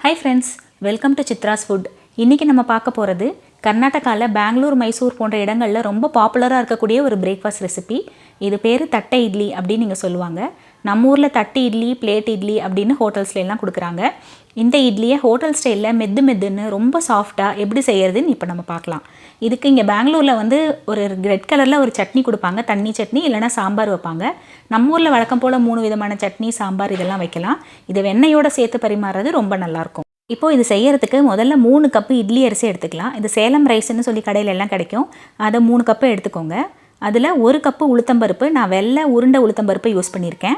Hi friends, welcome to Chitra's Food. இன்னைக்கு நம்ம பார்க்க போறது கர்நாடகால பெங்களூர் மைசூர் போன்ற இடங்கள்ல ரொம்ப பாப்புலரா இருக்கக்கூடிய ஒரு பிரேக்ஃபாஸ்ட் ரெசிபி. இது பேரு தட்டை இட்லி அப்படி நீங்க சொல்லுவாங்க. நம்ம ஊர்ல தட்டு இட்லி, பிளேட் இட்லி அப்படினு ஹோட்டல்ஸ்ல எல்லாம் கொடுக்கறாங்க. இந்த இட்லியை ஹோட்டல் ஸ்டைல்ல மெதுன்னு ரொம்ப சாஃப்ட்டா எப்படி செய்யறதுன்னு இப்போ நம்ம பார்க்கலாம். இதுக்கு இங்க பெங்களூர்ல வந்து ஒரு ரெட் கலர்ல ஒரு சட்னி கொடுப்பாங்க, தண்ணி சட்னி இல்லனா சாம்பார் வைப்பாங்க. நம்ம ஊர்ல வழக்கம் போல மூணு விதமான சட்னி, சாம்பார் இதெல்லாம் வைக்கலாம். இது வெண்ணெயோட சேர்த்து பரிமாறுறது ரொம்ப நல்லா இருக்கும். இப்போ இது செய்யறதுக்கு முதல்ல 3 கப் இட்லி அரிசி எடுத்துக்கலாம். இது சேலம் ரைஸ்னு சொல்லி கடையில எல்லாம் கிடைக்கும். அத 3 கப் எடுத்துக்கோங்க. அதுல 1 கப் உளுத்தம் பருப்பு, நான் வெள்ளை உருண்டை உளுத்தம் பருப்பு யூஸ் பண்ணியிருக்கேன்.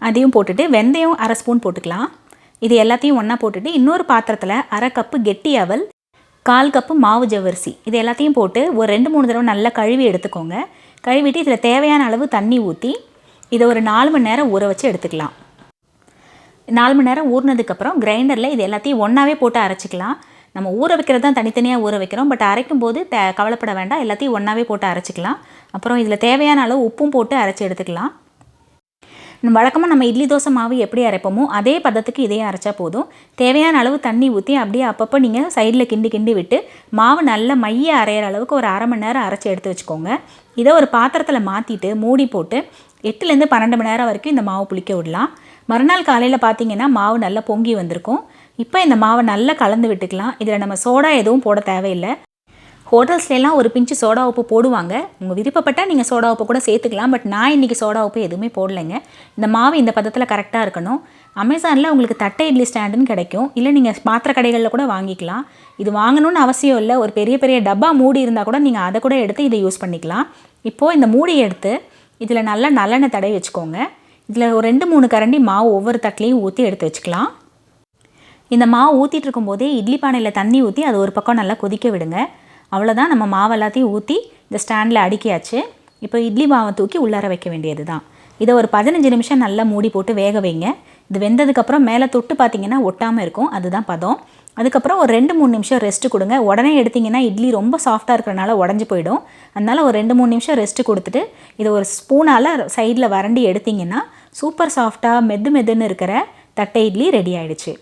அதையும் போட்டுட்டு வெந்தயம் 1/2 ஸ்பூன் போட்டுக்கலாம். இது எல்லாத்தையும் ஒண்ணா போட்டுட்டு இன்னொரு பாத்திரத்துல 1/2 கப் கெட்டி அவல், 1/4 கப் மாவு ஜவ்வரிசி இது எல்லாத்தையும் போட்டு ஒரு 2-3 தடவை நல்லா கழுவி எடுத்துக்கோங்க. கழுவிட்டு இதுல தேவையான அளவு தண்ணி ஊத்தி இத ஒரு 4 மணி நேரம் ஊற வச்சு எடுத்துக்கலாம். 4 மணி நேரம் ஊறினதுக்கு அப்புறம் கிரைண்டர்ல இது எல்லாத்தையும் ஒண்ணாவே போட்டு அரைச்சிக்கலாம். நம்ம ஊற வைக்கிறது தான் தனித்தனியா ஊற வைக்கிறோம். பட் அரைக்கும் போது கவலைப்பட வேண்டாம். எல்லாத்தையும் ஒண்ணாவே போட்டு அரைச்சிக்கலாம். அப்புறம் இதுல தேவையான அளவு உப்பும் போட்டு அரைச்சு எடுத்துக்கலாம். வழக்கமாக நம்ம இட்லி தோசை மாவு எப்படி அரைப்போமோ அதே பதத்துக்கு இதையும் அரைச்சா போதும். தேவையான அளவு தண்ணி ஊற்றி அப்படியே அப்பப்போ நீங்கள் சைடில் கிண்டி விட்டு மாவு நல்லா மைய அரைகிற அளவுக்கு ஒரு 1/2 மணி நேரம் அரைச்சி எடுத்து வச்சுக்கோங்க. இதை ஒரு பாத்திரத்தில் மாற்றிட்டு மூடி போட்டு 8லேருந்து 12 மணி நேரம் வரைக்கும் இந்த மாவு புளிக்க விடலாம். மறுநாள் காலையில் பார்த்தீங்கன்னா மாவு நல்லா பொங்கி வந்திருக்கும். இப்போ இந்த மாவை நல்லா கலந்து விட்டுக்கலாம். இதில் நம்ம சோடா எதுவும் போட தேவையில்லை. ஹோட்டல்ஸ்லாம் ஒரு பிஞ்சு சோடா உப்பு போடுவாங்க. உங்கள் விருப்பப்பட்டால் நீங்கள் சோடா உப்பு கூட சேர்த்துக்கலாம். பட் நான் இன்றைக்கி சோடா உப்பு எதுவுமே போடலைங்க. இந்த மாவு இந்த பதத்தில் கரெக்டாக இருக்கணும். அமேசானில் உங்களுக்கு தட்டை இட்லி ஸ்டாண்டுன்னு கிடைக்கும். இல்லை நீங்கள் பாத்திர கடைகளில் கூட வாங்கிக்கலாம். இது வாங்கணும்னு அவசியம் இல்லை. ஒரு பெரிய டப்பா மூடி இருந்தால் கூட நீங்கள் அதை கூட எடுத்து இதை யூஸ் பண்ணிக்கலாம். இப்போது இந்த மூடி எடுத்து இதில் நல்லா நல்லெண்ணெய் தடவி வச்சுக்கோங்க. இதில் ஒரு 2-3 கரண்டி மாவு ஒவ்வொரு தட்டிலையும் ஊற்றி எடுத்து வச்சுக்கலாம். இந்த மாவு ஊற்றிட்டு இருக்கும்போதே இட்லி பானையில் தண்ணி ஊற்றி அது ஒரு பக்கம் நல்லா கொதிக்க விடுங்க. அவ்வளோதான், நம்ம மாவு எல்லாத்தையும் ஊற்றி இந்த ஸ்டாண்டில் அடுக்கியாச்சு. இப்போ இட்லி மாவை தூக்கி உள்ளார வைக்க வேண்டியது தான். இதை ஒரு 15 நிமிஷம் நல்லா மூடி போட்டு வேக வைங்க. இது வெந்ததுக்கப்புறம் மேலே தொட்டு பார்த்தீங்கன்னா ஒட்டாமல் இருக்கும், அதுதான் பதம். அதுக்கப்புறம் ஒரு 2-3 நிமிஷம் ரெஸ்ட்டு கொடுங்க. உடனே எடுத்திங்கன்னா இட்லி ரொம்ப சாஃப்டாக இருக்கிறனால உடஞ்சி போயிடும். அதனால் ஒரு 2-3 நிமிஷம் ரெஸ்ட்டு கொடுத்துட்டு இதை ஒரு ஸ்பூனால் சைடில் வறண்டி எடுத்திங்கன்னா சூப்பர் சாஃப்டாக மெதுன்னு இருக்கிற தட்டை இட்லி ரெடி ஆகிடுச்சு.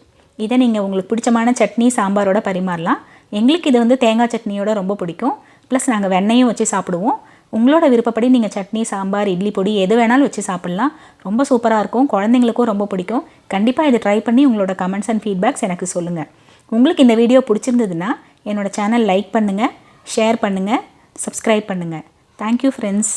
இதை நீங்கள் உங்களுக்கு பிடிச்சமான சட்னி, சாம்பாரோட பரிமாறலாம். எங்களுக்கு இது வந்து தேங்காய் சட்னியோட ரொம்ப பிடிக்கும். ப்ளஸ் நாங்கள் வெண்ணையும் வச்சு சாப்பிடுவோம். உங்களோட விருப்பப்படி நீங்கள் சட்னி, சாம்பார், இட்லி பொடி எது வேணாலும் வச்சு சாப்பிட்லாம். ரொம்ப சூப்பராக இருக்கும். குழந்தைங்களுக்கும் ரொம்ப பிடிக்கும். கண்டிப்பாக இதை ட்ரை பண்ணி உங்களோட கமெண்ட்ஸ் அண்ட் ஃபீட்பேக்ஸ் எனக்கு சொல்லுங்கள். உங்களுக்கு இந்த வீடியோ பிடிச்சிருந்ததுன்னா என்னோடய சேனல் லைக் பண்ணுங்கள், ஷேர் பண்ணுங்கள், சப்ஸ்கிரைப் பண்ணுங்கள். Thank you friends.